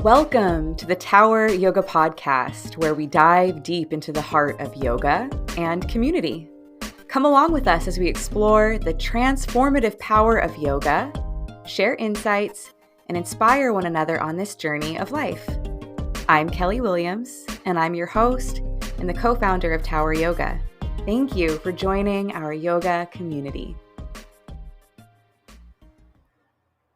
Welcome to the Tower Yoga Podcast, where we dive deep into the heart of yoga and community. Come along with us as we explore the transformative power of yoga, share insights, and inspire one another on this journey of life. I'm Kellee Williams, and I'm your host and the co-founder of Tower Yoga. Thank you for joining our yoga community.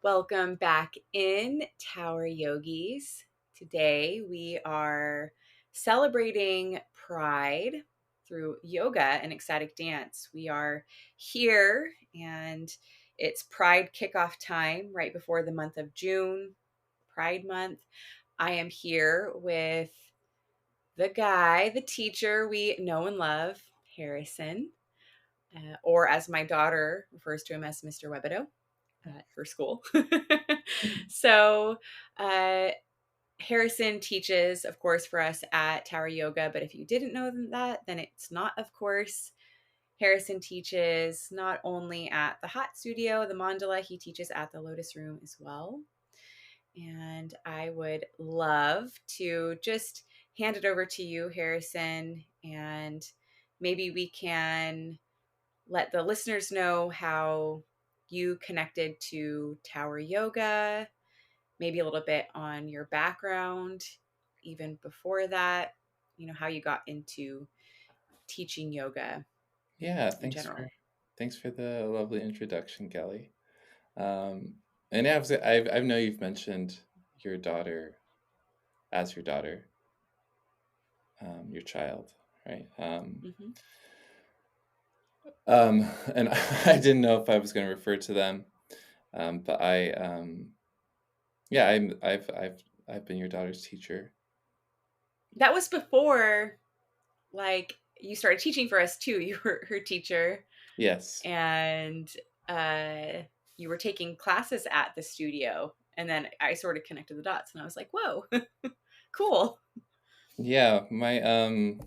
Welcome back in, Tower Yogis. Today we are celebrating Pride through yoga and ecstatic dance. We are here and it's Pride Kickoff time right before the month of June, Pride Month. I am here with the guy, the teacher we know and love, Harrison, or as my daughter refers to him as Mr. Wibeto. At her school. So Harrison teaches, of course, for us at Tower Yoga. But if you didn't know that, then it's not, of course. Harrison teaches not only at the Hot Studio, the Mandala, he teaches at the Lotus Room as well. And I would love to just hand it over to you, Harrison, and maybe we can let the listeners know how you connected to Tower Yoga, maybe a little bit on your background, even before that, how you got into teaching yoga in general. Thanks for the lovely introduction, Kellee. And I know you've mentioned your daughter as your daughter, your child, right? And I didn't know if I was going to refer to them, but I've been your daughter's teacher. That was before, you started teaching for us too. You were her teacher. Yes. And you were taking classes at the studio, and then I sort of connected the dots, and I was like, "Whoa, cool." Yeah, my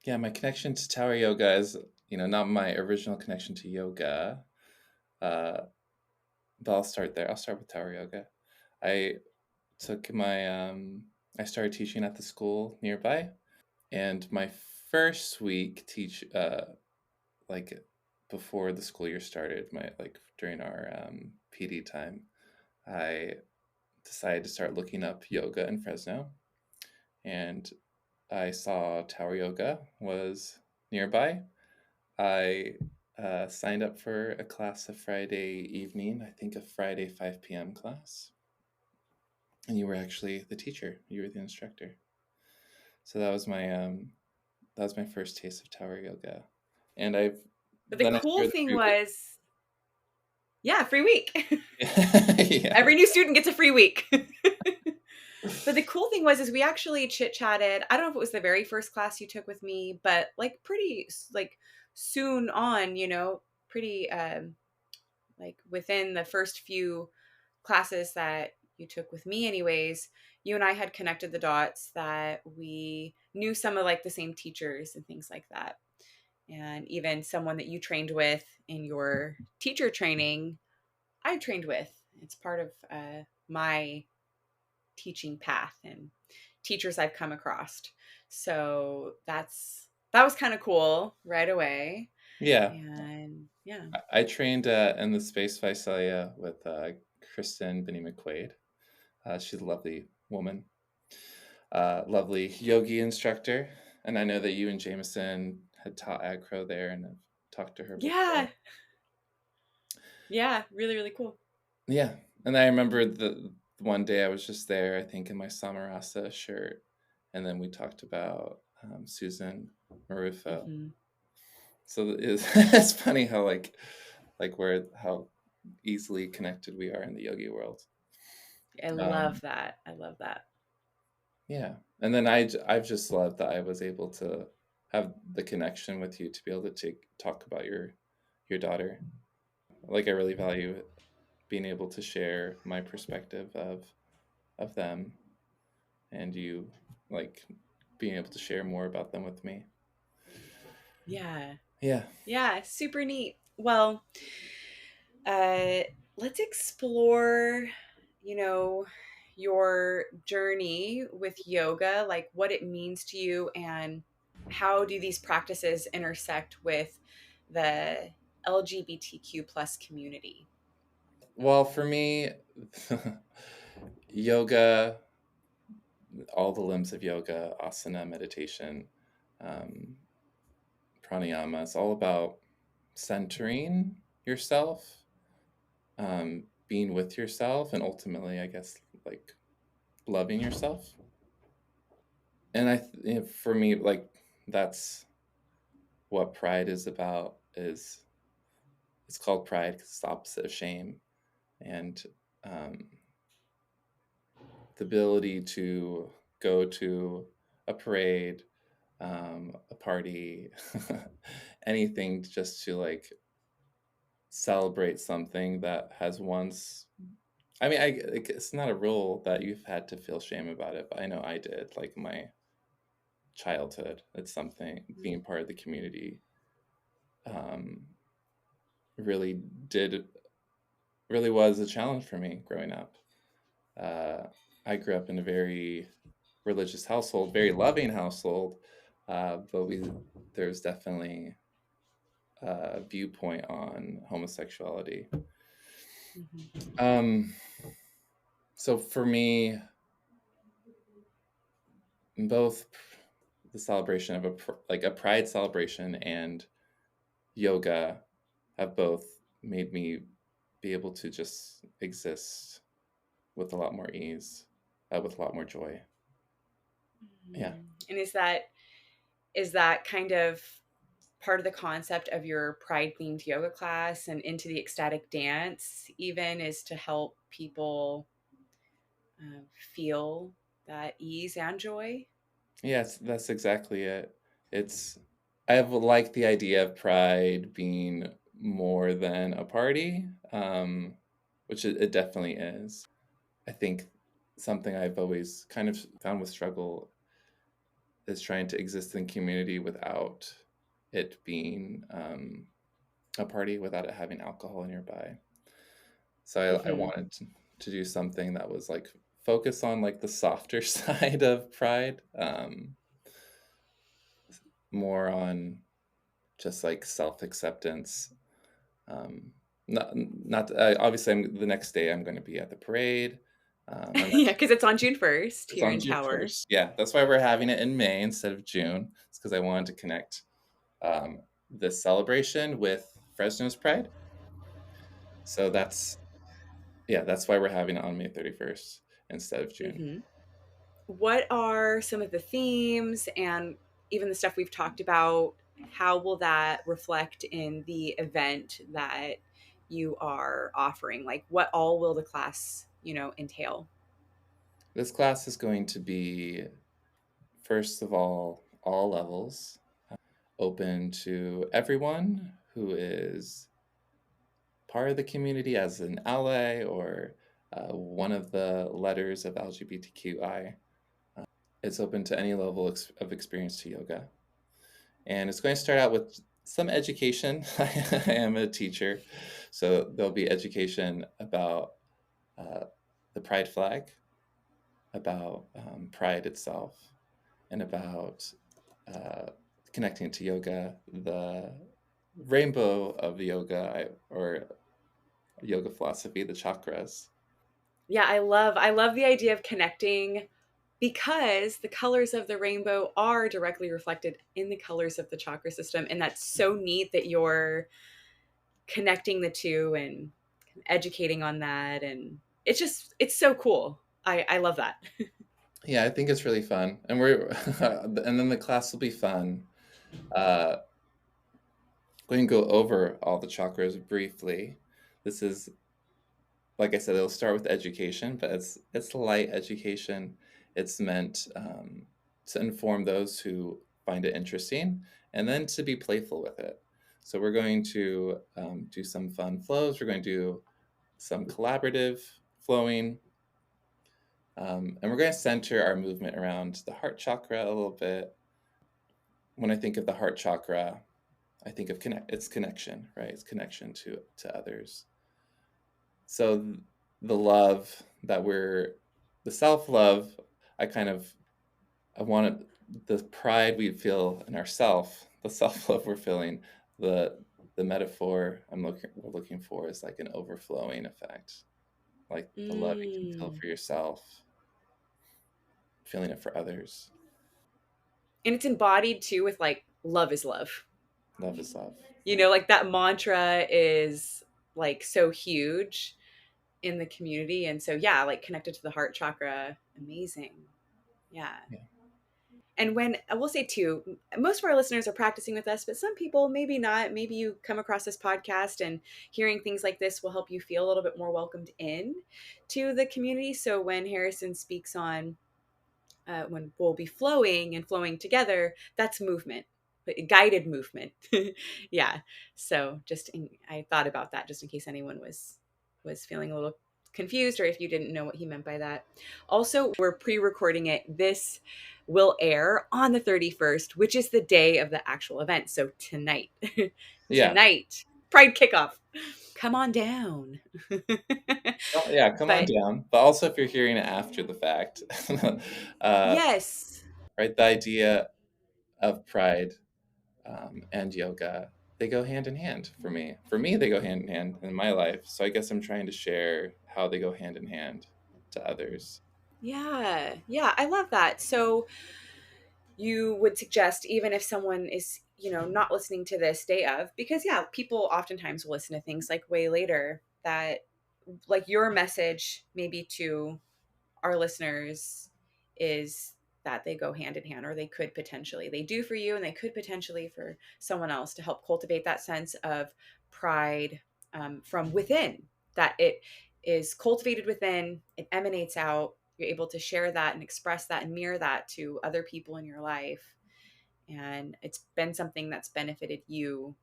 connection to Tower Yoga is, not my original connection to yoga. But I'll start there. I'll start with Tower Yoga. I started teaching at the school nearby, and my first week before the school year started, during our PD time, I decided to start looking up yoga in Fresno, and I saw Tower Yoga was nearby. I signed up for a class a Friday evening, I think a Friday 5 p.m. class. And you were actually the teacher. You were the instructor. So that was my first taste of Tower Yoga. And But the cool thing was, free week. Yeah. Every new student gets a free week. But the cool thing was we actually chit-chatted. I don't know if it was the very first class you took with me, but pretty soon on, pretty within the first few classes that you took with me anyways, you and I had connected the dots that we knew some of the same teachers and things like that. And even someone that you trained with in your teacher training, I trained with. It's part of my teaching path and teachers I've come across. So that was kind of cool right away. Yeah. And yeah. I trained in the Space Visalia with Kristen Benny McQuaid. She's a lovely woman, lovely yogi instructor. And I know that you and Jameson had taught Agro there, and I've talked to her before. Yeah, really, really cool. Yeah. And I remember the one day I was just there, I think in my Samarasa shirt. And then we talked about Susan Marufo. Mm-hmm. So it's funny how how easily connected we are in the yogi world. I love that. Yeah. And then I've just loved that I was able to have the connection with you to be able to talk about your daughter. I really value it, being able to share my perspective of them, and you being able to share more about them with me. Yeah, super neat. Well, let's explore your journey with yoga, like what it means to you, and how do these practices intersect with the LGBTQ plus community? Well, for me, yoga, all the limbs of yoga, asana, meditation, um, pranayama, it's all about centering yourself, being with yourself, and ultimately, I guess, like loving yourself. And for me, like that's what pride is about. Is it's called pride because it's the opposite of shame, and um, the ability to go to a parade, a party, anything just to like celebrate something that has once. I mean, it's not a rule that you've had to feel shame about it, but I know I did. Like my childhood, it's something being part of the community um, really did really was a challenge for me growing up. Uh, I grew up in a very religious household, very loving household, but there's definitely a viewpoint on homosexuality. Mm-hmm. Um, so for me, both the celebration of like a pride celebration and yoga have both made me be able to just exist with a lot more ease, with a lot more joy. Yeah. And is that kind of part of the concept of your pride themed yoga class and into the ecstatic dance, even, is to help people feel that ease and joy? Yes, that's exactly it. It's I have liked the idea of pride being more than a party, which it definitely is. I think something I've always kind of found with struggle is trying to exist in community without it being a party, without it having alcohol nearby. So I Mm-hmm. wanted to do something that was like focus on like the softer side of pride, more on just like self acceptance. Um, not obviously. The next day I'm going to be at the parade. I'm Yeah, because it's on June 1st It's here on in June Tower. 1st. Yeah, that's why we're having it in May instead of June. It's because I wanted to connect um, this celebration with Fresno's Pride. So that's why we're having it on May 31st instead of June. Mm-hmm. What are some of the themes and even the stuff we've talked about? How will that reflect in the event that you are offering? Like, what all will the class, entail? This class is going to be, first of all levels, open to everyone who is part of the community as an ally or one of the letters of LGBTQI. It's open to any level of experience to yoga. And it's going to start out with some education. I am a teacher, so there'll be education about uh, the pride flag, about pride itself, and about uh, connecting to yoga, the rainbow of yoga or yoga philosophy, the chakras. Yeah, I love the idea of connecting, because the colors of the rainbow are directly reflected in the colors of the chakra system, and that's so neat that you're connecting the two and educating on that. And it's so cool. I love that. Yeah, I think it's really fun, and we're and then the class will be fun. Uh, going to go over all the chakras briefly. This is, like I said, it'll start with education, but it's light education. It's meant to inform those who find it interesting, and then to be playful with it. So we're going to do some fun flows. We're going to do some collaborative flowing, and we're going to center our movement around the heart chakra a little bit. When I think of the heart chakra, I think of it's connection, right? It's connection to others. So the love that we're the self-love, I wanted the pride we feel in ourself, the self-love we're feeling, the the metaphor we're looking for is like an overflowing effect, like the love you can feel Mm. for yourself, feeling it for others. And it's embodied too with like love is love. Love is love. You know, like that mantra is like so huge in the community. And so, yeah, like connected to the heart chakra. Amazing. Yeah. Yeah. And when I will say too, most of our listeners are practicing with us, but some people maybe not. Maybe you come across this podcast and hearing things like this will help you feel a little bit more welcomed in to the community. So when Harrison speaks on when we'll be flowing and flowing together, that's movement, guided movement. Yeah. So I thought about that just in case anyone was feeling a little confused or if you didn't know what he meant by that. Also, we're pre-recording it. This will air on the 31st, which is the day of the actual event. So tonight, Yeah. tonight, Pride Kickoff. Come on down. Oh, yeah, come on But down. But also, if you're hearing it after the fact, uh, yes. right, the idea of pride and yoga, they go hand in hand for me. For me, they go hand in hand in my life. So I guess I'm trying to share how they go hand in hand to others. Yeah. Yeah. I love that. So you would suggest, even if someone is, not listening to this day of, because yeah, people oftentimes will listen to things like way later, that like your message maybe to our listeners is that they go hand in hand, or they do for you and they could potentially for someone else, to help cultivate that sense of pride from within, that it is cultivated within, it emanates out, you're able to share that and express that and mirror that to other people in your life, and it's been something that's benefited you.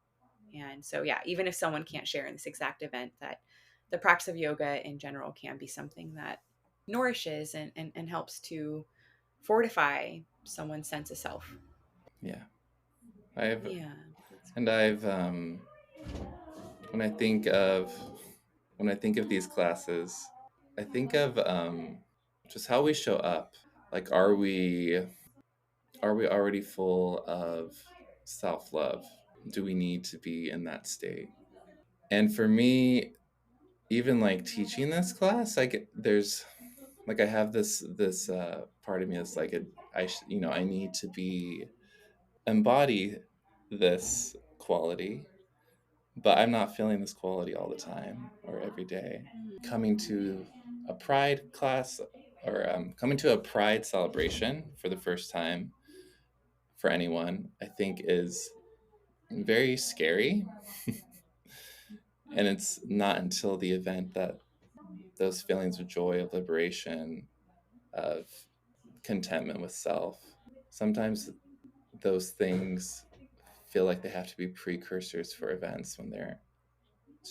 And so yeah, even if someone can't share in this exact event, that the practice of yoga in general can be something that nourishes and helps to fortify someone's sense of self. Yeah. I've, Yeah. and I've, when I think of, when I think of these classes, I think of just how we show up. Like, are we already full of self-love? Do we need to be in that state? And for me, even like teaching this class, like there's like I have this part of me that's like I need to be embody this quality, but I'm not feeling this quality all the time or every day. Coming to a pride class or coming to a pride celebration for the first time for anyone, I think is very scary. And it's not until the event that those feelings of joy, of liberation, of contentment with self, sometimes those things feel like they have to be precursors for events when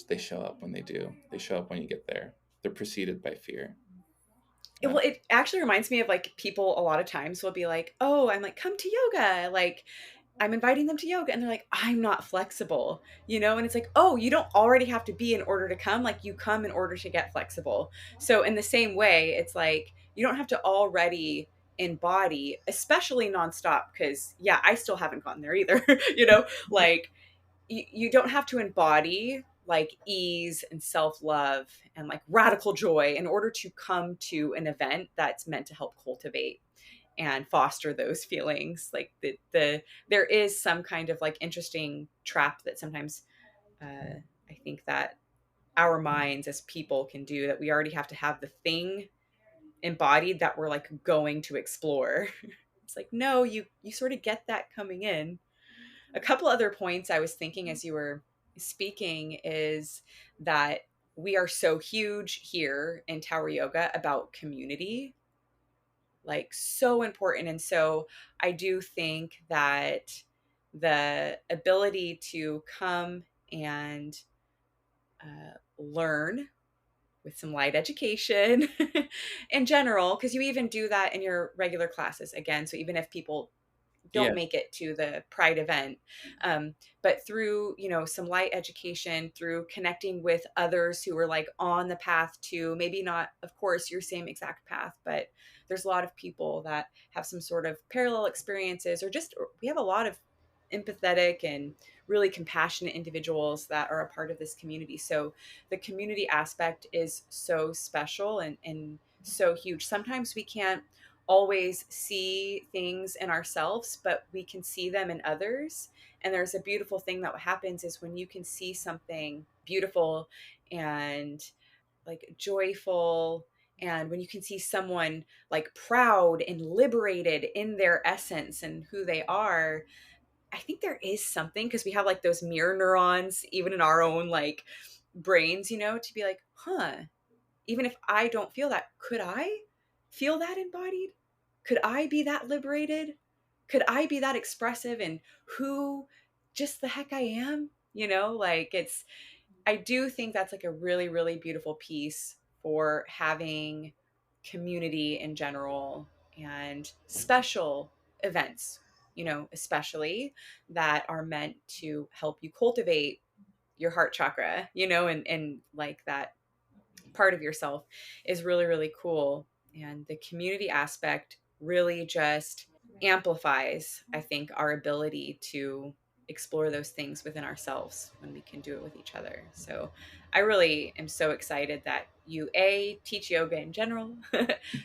they show up when they do. They show up when you get there. They're preceded by fear. Well, it actually reminds me of like people a lot of times will be like, oh, I'm like, come to yoga. Like, I'm inviting them to yoga, and they're like, I'm not flexible, and it's like, oh, you don't already have to be in order to come. Like, you come in order to get flexible. So in the same way, it's like you don't have to already embody, especially nonstop, because yeah, I still haven't gotten there either. Like you don't have to embody like ease and self-love and like radical joy in order to come to an event that's meant to help cultivate and foster those feelings. Like there is some kind of like interesting trap that sometimes I think that our minds as people can do, that we already have to have the thing embodied that we're like going to explore. It's like, no, you sort of get that coming in. A couple other points I was thinking as you were speaking is that we are so huge here in Tower Yoga about community, like so important. And so I do think that the ability to come and learn with some light education in general, because you even do that in your regular classes again. So even if people Yeah. don't make it to the Pride event. But through, some light education, through connecting with others who are like on the path to maybe not, of course, your same exact path, but there's a lot of people that have some sort of parallel experiences, or just we have a lot of empathetic and really compassionate individuals that are a part of this community. So the community aspect is so special and so huge. Sometimes we can't always see things in ourselves, but we can see them in others. And there's a beautiful thing that happens is when you can see something beautiful and like joyful, and when you can see someone like proud and liberated in their essence and who they are, I think there is something, because we have like those mirror neurons even in our own like brains, to be like, huh, even if I don't feel that, could I feel that embodied? Could I be that liberated? Could I be that expressive in who just the heck I am? Like I do think that's like a really, really beautiful piece for having community in general and special events, especially that are meant to help you cultivate your heart chakra, and like that part of yourself is really, really cool. And the community aspect really just amplifies, I think, our ability to explore those things within ourselves when we can do it with each other. So I really am so excited that you teach yoga in general,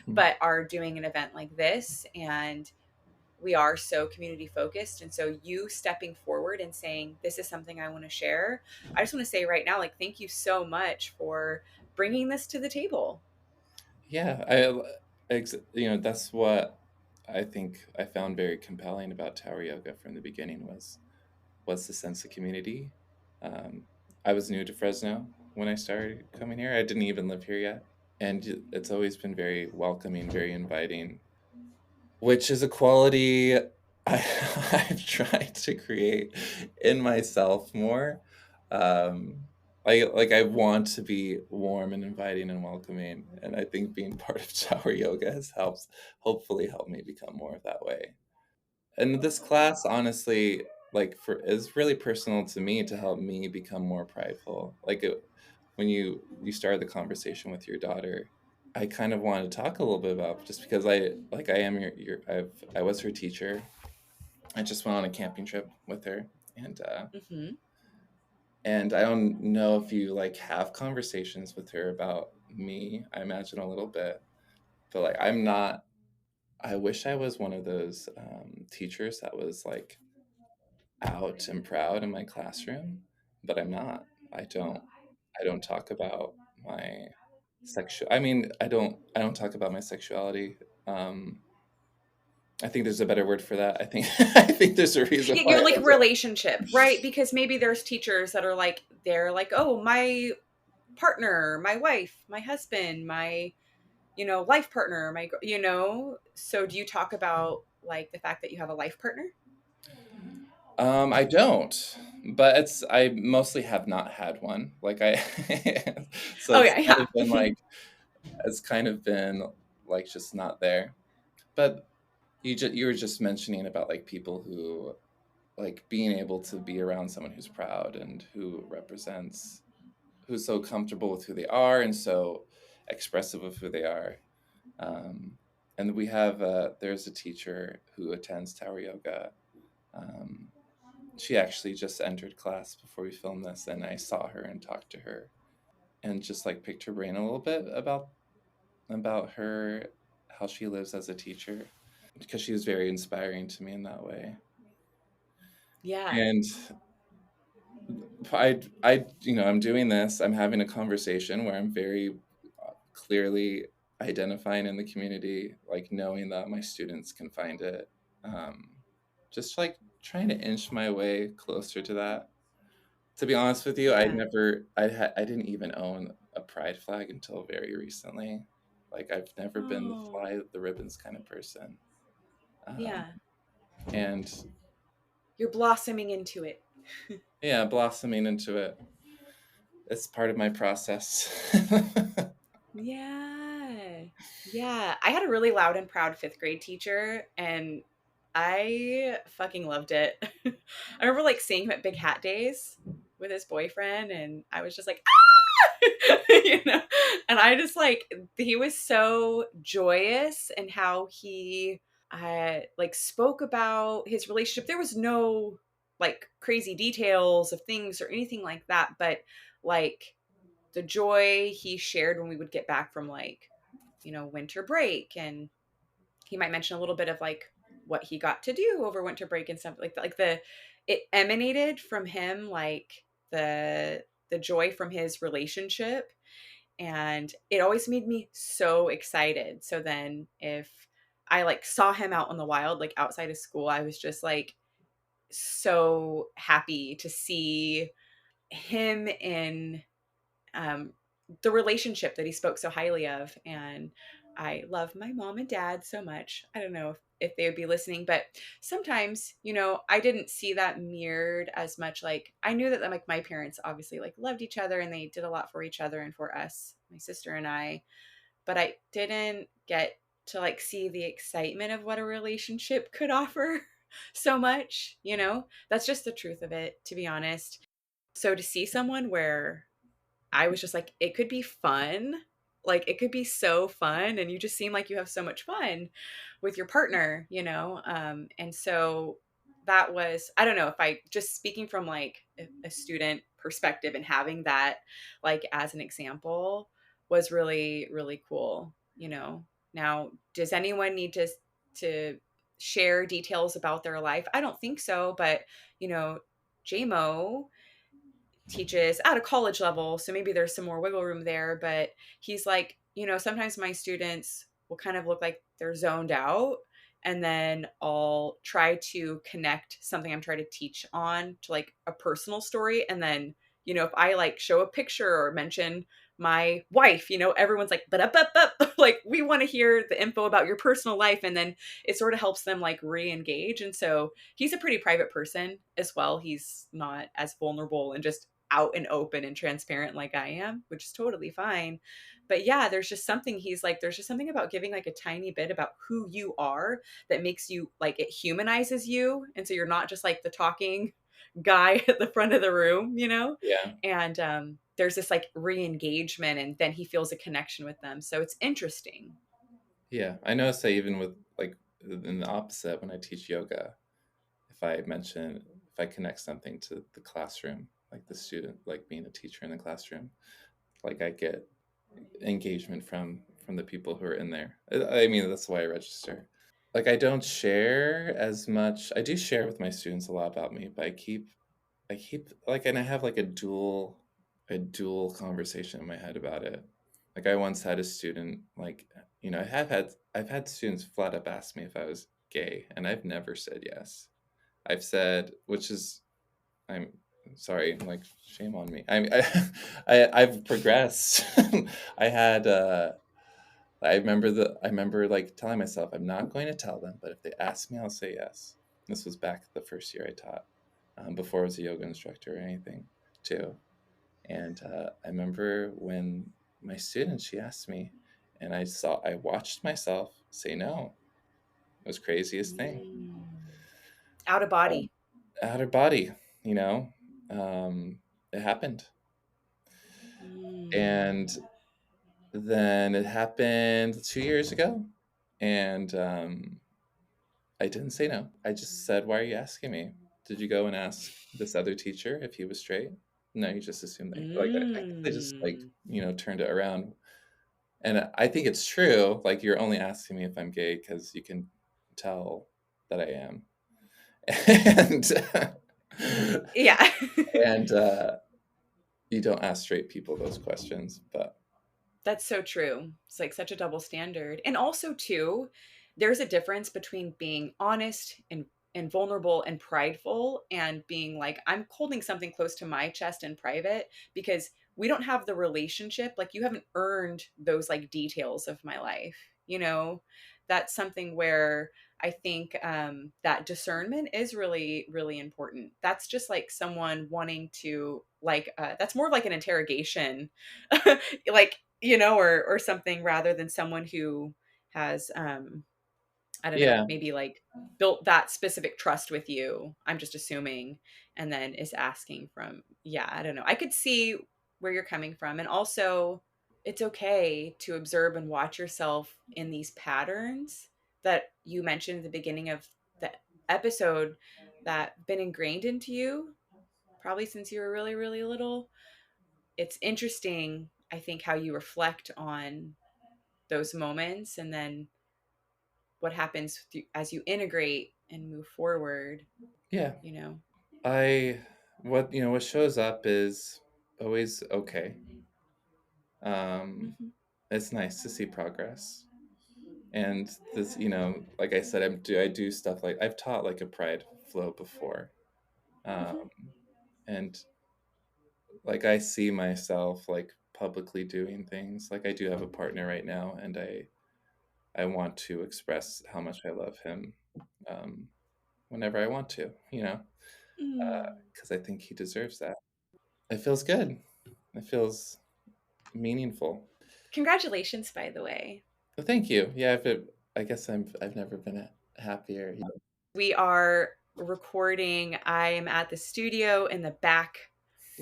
but are doing an event like this, and we are so community focused. And so you stepping forward and saying, this is something I want to share. I just want to say right now, like, thank you so much for bringing this to the table. Yeah, that's what I think I found very compelling about Tower Yoga from the beginning was the sense of community. Um, I was new to Fresno when I started coming here. I didn't even live here yet, and it's always been very welcoming, very inviting, which is a quality I've tried to create in myself more. Um, I want to be warm and inviting and welcoming, and I think being part of Tower Yoga has hopefully helped me become more of that way. And this class, honestly, is really personal to me to help me become more prideful. When you started the conversation with your daughter, I kind of wanted to talk a little bit about, just because I am I was her teacher. I just went on a camping trip with her, and Mm-hmm. and I don't know if you like have conversations with her about me. I imagine a little bit, but like I'm not. I wish I was one of those teachers that was like out and proud in my classroom, but I'm not. I don't. I don't talk about my I don't talk about my sexuality. Um, I think there's a better word for that. I think I think there's a reason Yeah, why you're I like don't. relationship, right? Because maybe there's teachers that are like, they're like, oh, my partner, my wife, my husband, my, life partner, so do you talk about like the fact that you have a life partner? I don't, but I mostly have not had one. So Oh yeah, yeah. it's kind of been like just not there. But you were just mentioning about like people who like being able to be around someone who's proud and who's so comfortable with who they are and so expressive of who they are. Um, and there's a teacher who attends Tower Yoga. Um, she actually just entered class before we filmed this, and I saw her and talked to her and just like picked her brain a little bit about her, how she lives as a teacher, because she was very inspiring to me in that way. Yeah. And I'm doing this. I'm having a conversation where I'm very clearly identifying in the community, like knowing that my students can find it. Um, just like trying to inch my way closer to that. To be honest with you, Yeah. I didn't even own a pride flag until very recently. Like I've never been the Oh, fly the ribbons kind of person. Um, yeah. and You're blossoming into it. yeah, blossoming into it. It's part of my process. Yeah. Yeah. I had a really loud and proud fifth grade teacher, and I fucking loved it. I remember like seeing him at Big Hat Days with his boyfriend, and I was just like, ah! You know, and I just like, he was so joyous and how he like spoke about his relationship. There was no like crazy details of things or anything like that, but like the joy he shared when we would get back from like, winter break, and he might mention a little bit of like what he got to do over winter break and stuff like that. Like it emanated from him, like the joy from his relationship, and it always made me so excited. So then if I like saw him out in the wild, like outside of school, I was just like so happy to see him in um, the relationship that he spoke so highly of. And I love my mom and dad so much. I don't know if they would be listening, but sometimes, I didn't see that mirrored as much. Like I knew that like my parents obviously like loved each other and they did a lot for each other and for us, my sister and I, but I didn't get to like see the excitement of what a relationship could offer so much, That's just the truth of it, to be honest. So to see someone where I was just like, it could be fun. Like, it could be so fun. And you just seem like you have so much fun with your partner, And so that was, I don't know if I just speaking from like a student perspective and having that like as an example was really, really cool, Now, does anyone need to share details about their life? I don't think so, but, JMO teaches at a college level, so maybe there's some more wiggle room there, but he's like, sometimes my students will kind of look like they're zoned out, and then I'll try to connect something I'm trying to teach on to like a personal story, and then if I like show a picture or mention my wife, everyone's like, but up, like we want to hear the info about your personal life, and then it sort of helps them like re-engage. And so he's a pretty private person as well. He's not as vulnerable and just out and open and transparent like I am, which is totally fine. But yeah, there's just something about giving like a tiny bit about who you are that makes you like, it humanizes you. And so you're not just like the talking guy at the front of the room, Yeah. And there's this like re-engagement, and then he feels a connection with them. So it's interesting. Yeah. I notice that even with like in the opposite, when I teach yoga, if I connect something to the classroom, like the student, like being a teacher in the classroom, like I get engagement from the people who are in there. I mean, that's why I register. Like I don't share as much. I do share with my students a lot about me, but I keep like, and I have like a dual conversation in my head about it. Like I once had a student, like, I've had students flat up ask me if I was gay, and I've never said yes. I've said, which is, I'm sorry, like shame on me. I've progressed. I had I remember like telling myself I'm not going to tell them, but if they ask me, I'll say yes. This was back the first year I taught, before I was a yoga instructor or anything, too. And I remember when my student, she asked me, and I watched myself say no. It was the craziest thing. Mm. Out of Um, body. Out of body, you know, um, it happened, Mm. and then it happened 2 years ago, and I didn't say no. I just said, "Why are you asking me? Did you go and ask this other teacher if he was straight?" No, you just assumed that. Like I guess I just like Mm. turned it around, and I think it's true. Like you're only asking me if I'm gay because you can tell that I am, and Yeah. and you don't ask straight people those questions. But That's so true. It's like such a double standard. And also too, there's a difference between being honest and vulnerable and prideful, and being like, I'm holding something close to my chest in private because we don't have the relationship. Like you haven't earned those like details of my life, That's something where I think that discernment is really, really important. That's just like someone wanting to like, that's more like an interrogation, like, or something, rather than someone who has I don't know, Yeah. maybe like built that specific trust with you. I'm just assuming, and then is asking from, yeah, I don't know. I could see where you're coming from. And also, it's okay to observe and watch yourself in these patterns that you mentioned at the beginning of the episode that been ingrained into you probably since you were really, really little. It's interesting, I think, how you reflect on those moments and then what happens as you integrate and move forward, Yeah. you know? I what shows up is always okay. Um, Mhm. it's nice to see progress. And this, like I said, I do stuff like I've taught like a pride flow before. Um, Mhm. and like I see myself like publicly doing things. Like I do have a partner right now, and I want to express how much I love him um, whenever I want to, Mm. because I think he deserves that. It feels good. It feels meaningful. Congratulations, by the way. Well, thank you. Yeah, I guess I've never been happier. We are recording. I am at the studio in the back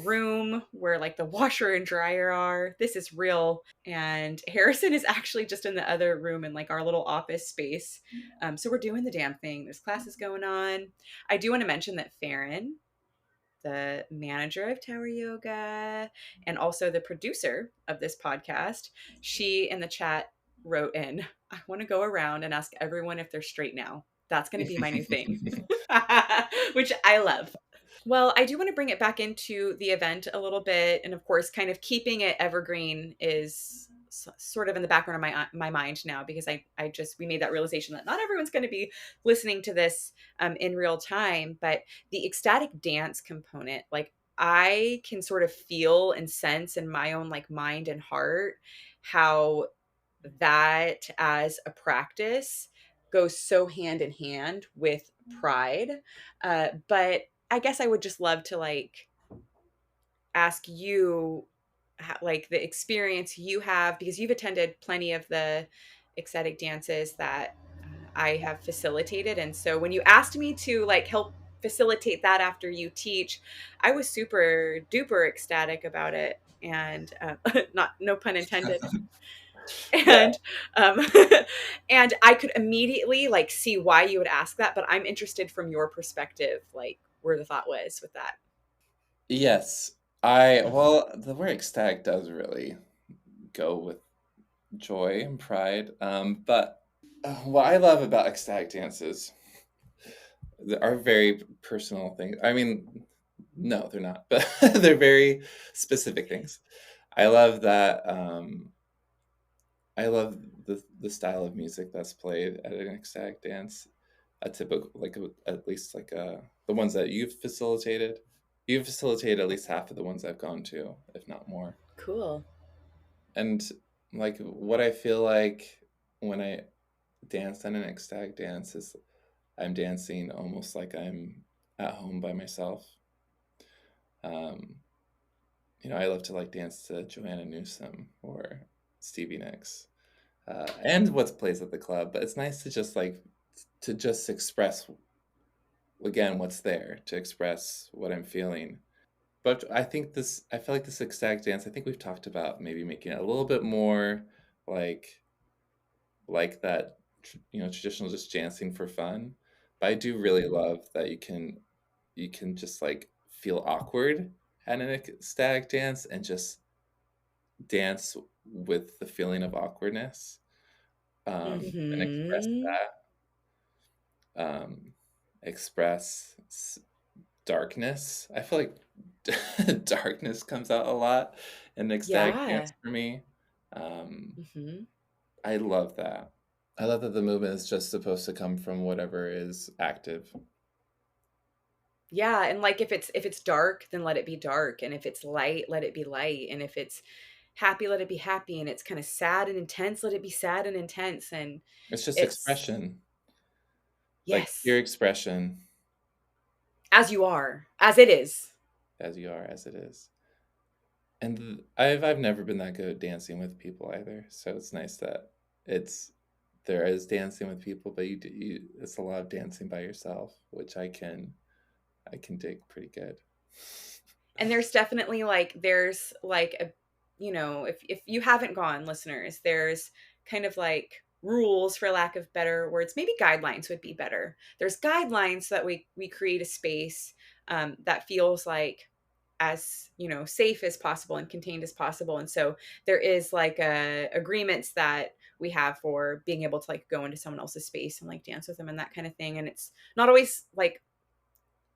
room where like the washer and dryer are. This is real. And Harrison is actually just in the other room in like our little office space. So we're doing the damn thing. There's classes going on. I do want to mention that Farron, the manager of Tower Yoga and also the producer of this podcast, she in the chat wrote in, I want to go around and ask everyone if they're straight now. That's going to be my new thing, which I love. Well, I do want to bring it back into the event a little bit, and of course, kind of keeping it evergreen is sort of in the background of my mind now because I just we made that realization that not everyone's going to be listening to this in real time, but the ecstatic dance component, like I can sort of feel and sense in my own like mind and heart how that as a practice goes so hand in hand with pride. But I guess I would just love to like ask you like the experience you have because you've attended plenty of the ecstatic dances that I have facilitated. And so when you asked me to like help facilitate that after you teach, I was super duper ecstatic about it. And not no pun intended. Yeah. And um and I could immediately like see why you would ask that, but I'm interested from your perspective, like where the thought was with that. Yes. The word ecstatic does really go with joy and pride. But what I love about ecstatic dances are very personal things. I mean, no, they're not, but they're very specific things. I love that. I love the style of music that's played at an ecstatic dance. A typical, at least the ones that you've facilitated. You've facilitated at least half of the ones I've gone to, if not more. Cool. And like what I feel like when I dance on an ecstatic dance is I'm dancing almost like I'm at home by myself. Um, I love to like dance to Joanna Newsom or Stevie Nicks, and what plays at the club. But it's nice to just express again what's there, to express what I'm feeling. But I feel like this ecstatic dance. I think we've talked about maybe making it a little bit more like that, traditional just dancing for fun. But I do really Mhm. love that you can just like feel awkward at an ecstatic dance and just dance with the feeling of awkwardness, and express Mhm. that, express darkness. I feel like darkness comes out a lot in ecstatic Yeah. dance for me. Um, Mhm. I love that. I love that the movement is just supposed to come from whatever is active. Yeah, and like if it's dark, then let it be dark, and if it's light, let it be light, and if it's happy, let it be happy, and it's kind of sad and intense, let it be sad and intense, and It's just it's expression, like pure yes, expression, as you are, as it is. as you are, as it is. And I've never been that good at dancing with people either, so it's nice that it's there is dancing with people, but it's a lot of dancing by yourself, which I can dig pretty good. And there's definitely like there's like a, you know, if you haven't gone, listeners, there's kind of like rules, for lack of better words, maybe guidelines would be better. There's guidelines so that we create a space that feels like as, you know, safe as possible and contained as possible. And so there is like agreements that we have for being able to like go into someone else's space and like dance with them and that kind of thing. And it's not always like,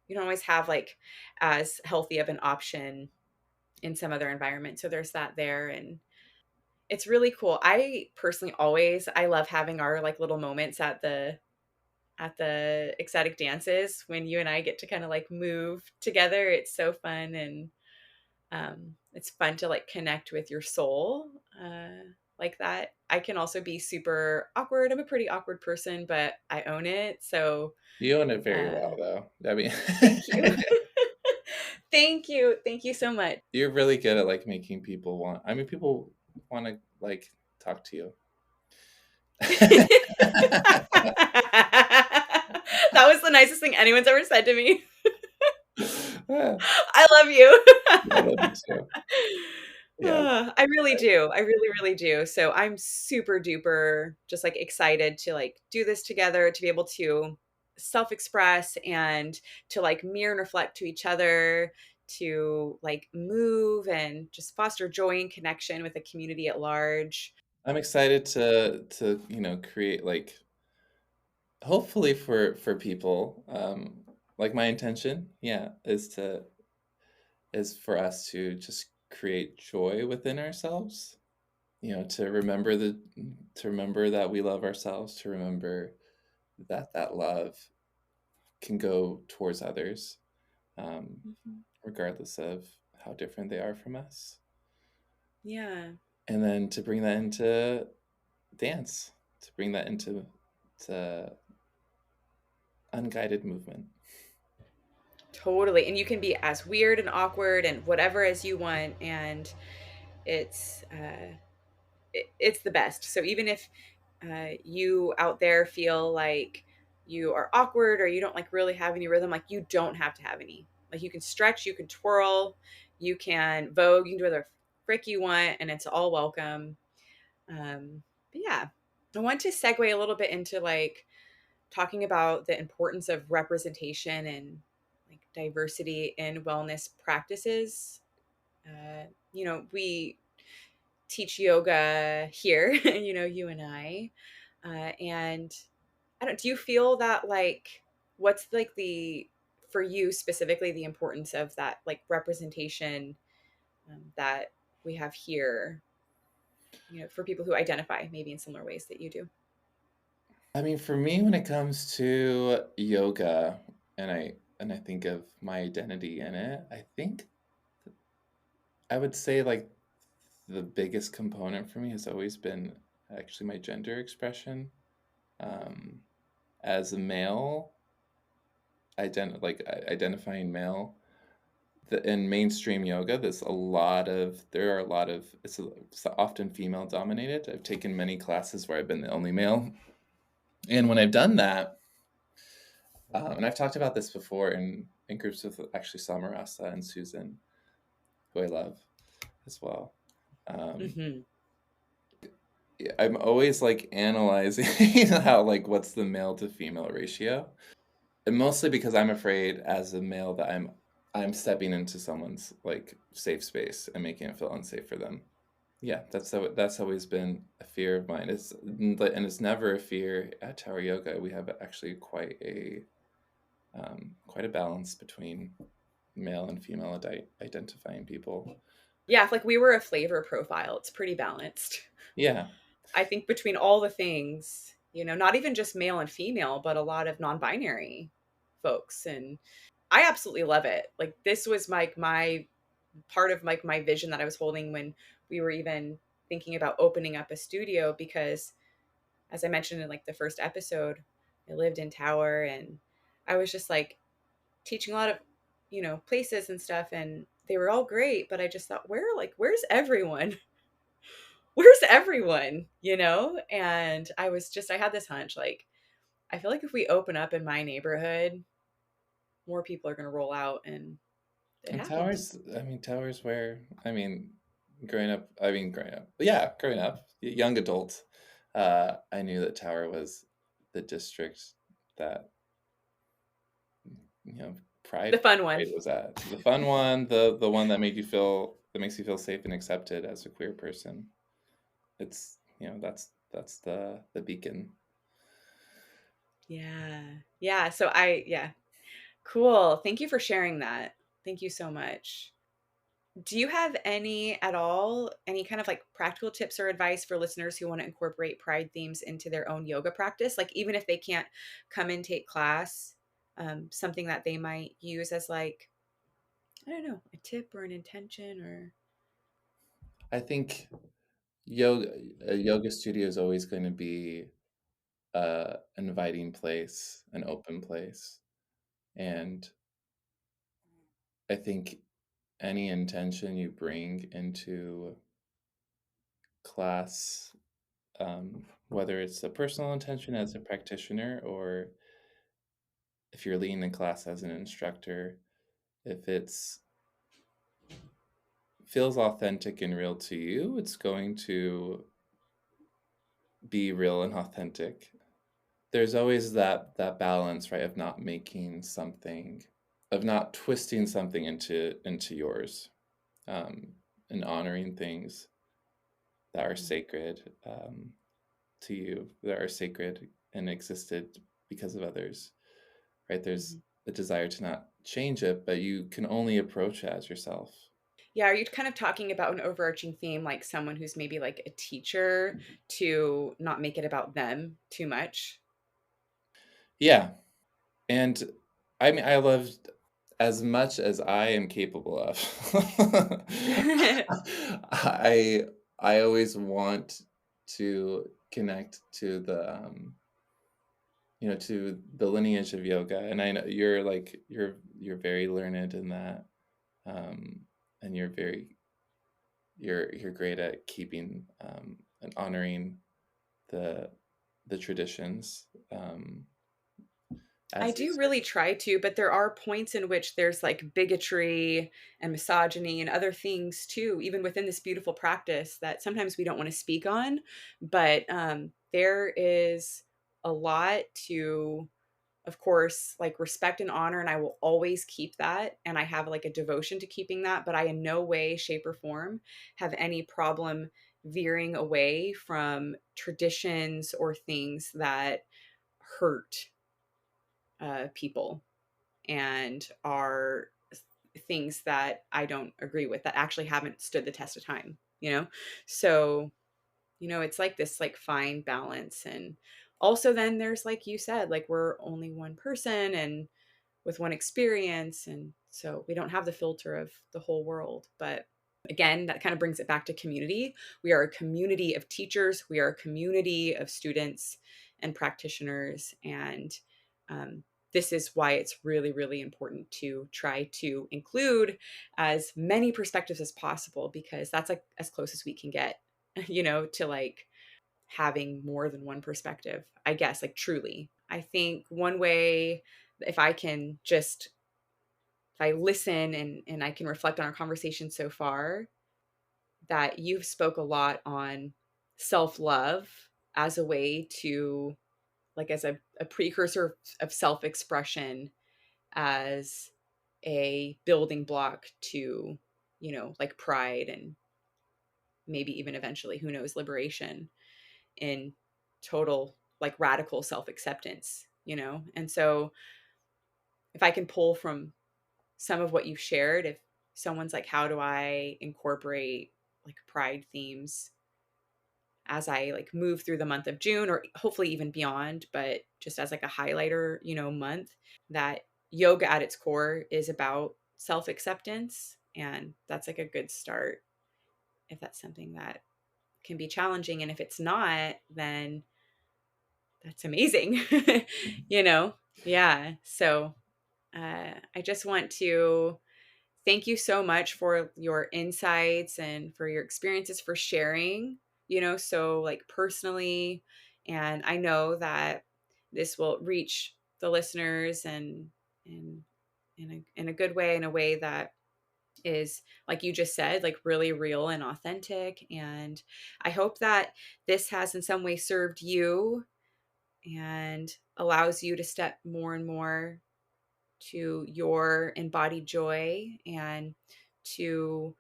you don't always have like as healthy of an option in some other environment. So there's that there. And it's really cool. I personally always, I love having our like little moments at the ecstatic dances when you and I get to kind of like move together. It's so fun. And it's fun to like connect with your soul like that. I can also be super awkward. I'm a pretty awkward person, but I own it. So You own it very uh, well, though. I mean, thank you. Thank you. Thank you so much. you're really good at like making people want. I mean, people want to like talk to you. That was the nicest thing anyone's ever said to me. Yeah, I love you. I love you too. Yeah, I really do. I really, really do. So I'm super duper just like excited to like do this together, to be able to self-express and to like mirror and reflect to each other, to like move and just foster joy and connection with the community at large. I'm excited to create like hopefully for people like my intention, yeah, is for us to just create joy within ourselves, to remember that we love ourselves, to remember that that love can go towards others, um, Mhm. regardless of how different they are from us, Yeah, and then to bring that into dance, to bring that into to unguided movement. totally. And you can be as weird and awkward and whatever as you want. And it's, it's the best. So even if you out there feel like you are awkward or you don't like really have any rhythm, like you don't have to have any. Like you can stretch, you can twirl, you can vogue, you can do whatever frick you want, and it's all welcome. But yeah, I want to segue a little bit into like talking about the importance of representation and like diversity in wellness practices. You know, we teach yoga here, you know, you and I. And I don't, do you feel that like, what's like the, for you specifically, the importance of that like representation that we have here, you know, for people who identify maybe in similar ways that you do? I mean, for me, when it comes to yoga, and I think of my identity in it, I think I would say like the biggest component for me has always been actually my gender expression. Um, as a male, identifying male, in mainstream yoga, there are a lot of, it's often female dominated. I've taken many classes where I've been the only male, and when I've done that, and I've talked about this before in groups with actually Samarasa and Susan, who I love as well. Um, Hmm. I'm always like analyzing how like what's the male to female ratio, and mostly because I'm afraid as a male that I'm stepping into someone's like safe space and making it feel unsafe for them. Yeah, that's always been a fear of mine. And it's never a fear at Tower Yoga. We have actually quite a balance between male and female identifying people. Yeah, if like we were a flavor profile, it's pretty balanced. Yeah, I think between all the things, you know, not even just male and female, but a lot of non-binary folks. And I absolutely love it. Like this was my part of like my vision that I was holding when we were even thinking about opening up a studio, because as I mentioned in like the first episode, I lived in Tower and I was just like teaching a lot of, you know, places and stuff, and they were all great, but I just thought, where's everyone? where's everyone, you know? And I had this hunch, like, I feel like if we open up in my neighborhood, more people are going to roll out, and it And happened. Towers, I mean, Towers where, I mean, growing up, yeah, growing up, young adult, I knew that Tower was the district that, you know, The fun Pride one. was at. The fun one, the one that that makes you feel safe and accepted as a queer person. It's, that's the beacon. Yeah. Yeah. Yeah. Cool. Thank you for sharing that. Thank you so much. Do you have any kind of like practical tips or advice for listeners who want to incorporate pride themes into their own yoga practice? Like, even if they can't come and take class, something that they might use as like, I don't know, a tip or an intention or. I think yoga a yoga studio is always going to be an inviting place, an open place. And I think any intention you bring into class, whether it's a personal intention as a practitioner or if you're leading the class as an instructor, if it's feels authentic and real to you, it's going to be real and authentic. There's always that balance, right, of not making something, of not twisting something into yours, um, and honoring things that are sacred, to you, that are sacred and existed because of others, right? There's Mhm. a desire to not change it, but you can only approach it as yourself. Yeah, are you kind of talking about an overarching theme, like someone who's maybe like a teacher, to not make it about them too much? Yeah, and I mean, I love as much as I am capable of. I I always want to connect to to the lineage of yoga, and I know you're like you're very learned in that, and you're great at keeping, and honoring the the traditions, I as you do said. really try to, but there are points in which there's like bigotry and misogyny and other things too, even within this beautiful practice that sometimes we don't want to speak on. But there is a lot to, of course, like respect and honor, and I will always keep that. And I have like a devotion to keeping that, but I in no way, shape, or form have any problem veering away from traditions or things that hurt people and are things that I don't agree with that actually haven't stood the test of time, you know? So, it's like this like fine balance. And also then there's like you said, like we're only one person and with one experience. And so we don't have the filter of the whole world. But again, that kind of brings it back to community. We are a community of teachers, we are a community of students and practitioners. And um, this is why it's really, really important to try to include as many perspectives as possible, because that's like as close as we can get, to like having more than one perspective, I guess, like truly. I think one way, if I can just, if I listen and I can reflect on our conversation so far, that you've spoke a lot on self-love as a way to, like, as a precursor of self-expression, as a building block to, like pride and maybe even eventually, who knows, liberation in total, like radical self-acceptance, And so if I can pull from some of what you've shared, if someone's like, how do I incorporate like pride themes as I like move through the month of June or hopefully even beyond, but just as like a highlighter, month, that yoga at its core is about self-acceptance. And that's like a good start if that's something that can be challenging. And if it's not, then that's amazing. you know? Yeah. So I just want to thank you so much for your insights and for your experiences, for sharing so like personally. And I know that this will reach the listeners and in a good way, in a way that is, like you just said, like really real and authentic. And I hope that this has in some way served you and allows you to step more and more to your embodied joy and to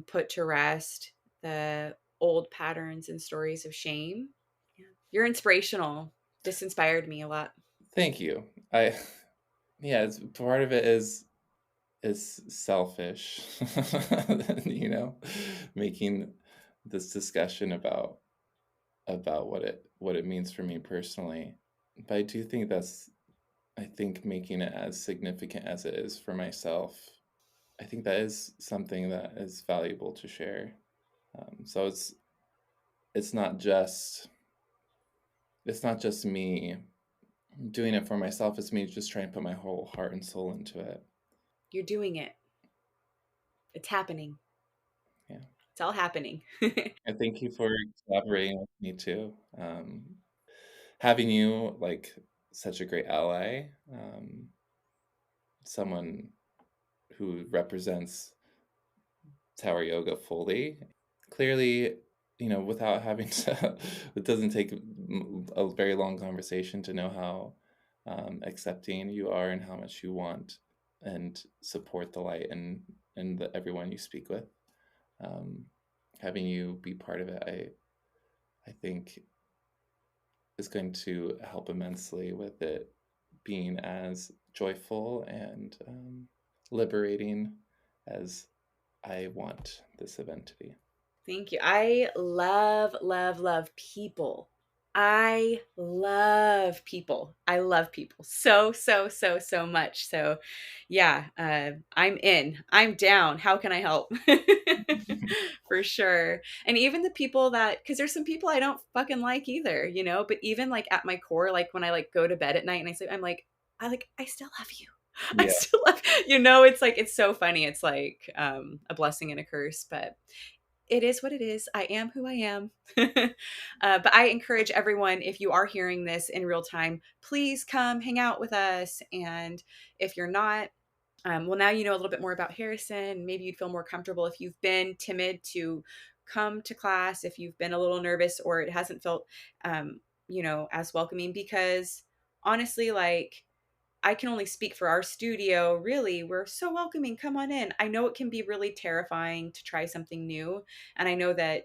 put to rest the old patterns and stories of shame. Yeah. You're inspirational. This inspired me a lot. Thank you. I yeah, it's part of it is selfish, you know, making this discussion about what it means for me personally. But I do think I think making it as significant as it is for myself, I think that is something that is valuable to share. So it's not just it's not just me doing it for myself. It's me just trying to put my whole heart and soul into it. You're doing it. It's happening. Yeah. It's all happening. And thank you for collaborating with me too. Having you like such a great ally, someone who represents tower yoga fully. Clearly, without having to, it doesn't take a very long conversation to know how accepting you are and how much you want and support the light and everyone you speak with. Having you be part of it, I think is going to help immensely with it being as joyful and liberating as I want this event to be. Thank you. I love, love, love people. I love people. I love people so, so, so, so much. So, yeah, I'm in. I'm down. How can I help? For sure. And even the people that, because there's some people I don't fucking like either, but even like at my core, like when I like go to bed at night and I say, I'm like, I still love you. I Yeah. still love, it's like, it's so funny. It's like a blessing and a curse, but it is what it is. I am who I am. But I encourage everyone, if you are hearing this in real time, please come hang out with us. And if you're not, well, now you know a little bit more about Harrison. Maybe you'd feel more comfortable if you've been timid to come to class, if you've been a little nervous or it hasn't felt, as welcoming. Because honestly, like, I can only speak for our studio. Really, we're so welcoming. Come on in. I know it can be really terrifying to try something new. And I know that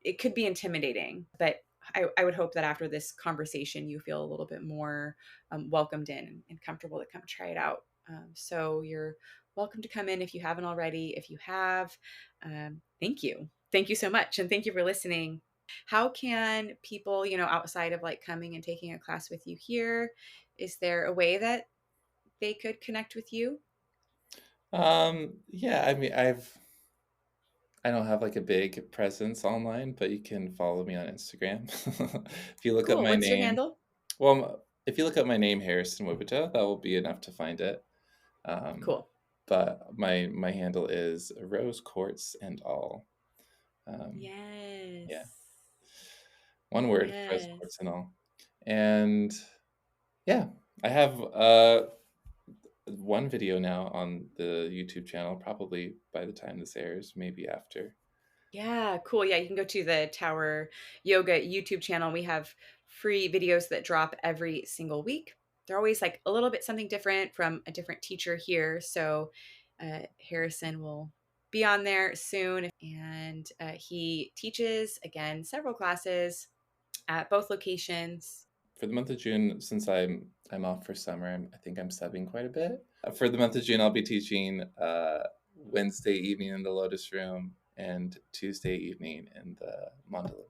it could be intimidating, but I would hope that after this conversation, you feel a little bit more welcomed in and comfortable to come try it out. So you're welcome to come in if you haven't already. If you have, thank you. Thank you so much. And thank you for listening. How can people, outside of like coming and taking a class with you here, is there a way that they could connect with you? Yeah, I mean, I don't have like a big presence online, but you can follow me on Instagram. If you look up Cool. my What's your name, handle? if you look up my name, Harrison Wibeto, that will be enough to find it. Cool. But my handle is Rose Quartz and all. Yes. Yeah, one word, Rose Yes. Quartz and all. And yeah, I have one video now on the YouTube channel, probably by the time this airs, maybe after. Yeah, cool. Yeah, you can go to the Tower Yoga YouTube channel. We have free videos that drop every single week. They're always like a little bit something different from a different teacher here. So Harrison will be on there soon. And he teaches, again, several classes at both locations. For the month of June, since I'm off for summer, I think I'm subbing quite a bit. For the month of June, I'll be teaching Wednesday evening in the Lotus Room and Tuesday evening in the Mandala Room.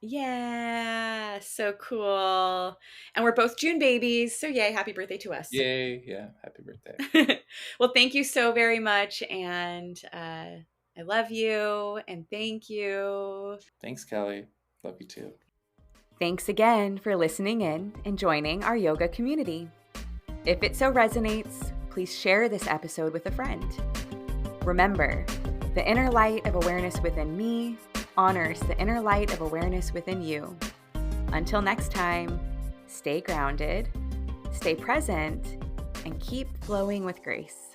Yeah, so cool. And we're both June babies. So yay, happy birthday to us. Yay! Yeah, happy birthday. Well, thank you so very much. And I love you and thank you. Thanks, Kelly. Love you too. Thanks again for listening in and joining our yoga community. If it so resonates, please share this episode with a friend. Remember, the inner light of awareness within me honors the inner light of awareness within you. Until next time, stay grounded, stay present, and keep flowing with grace.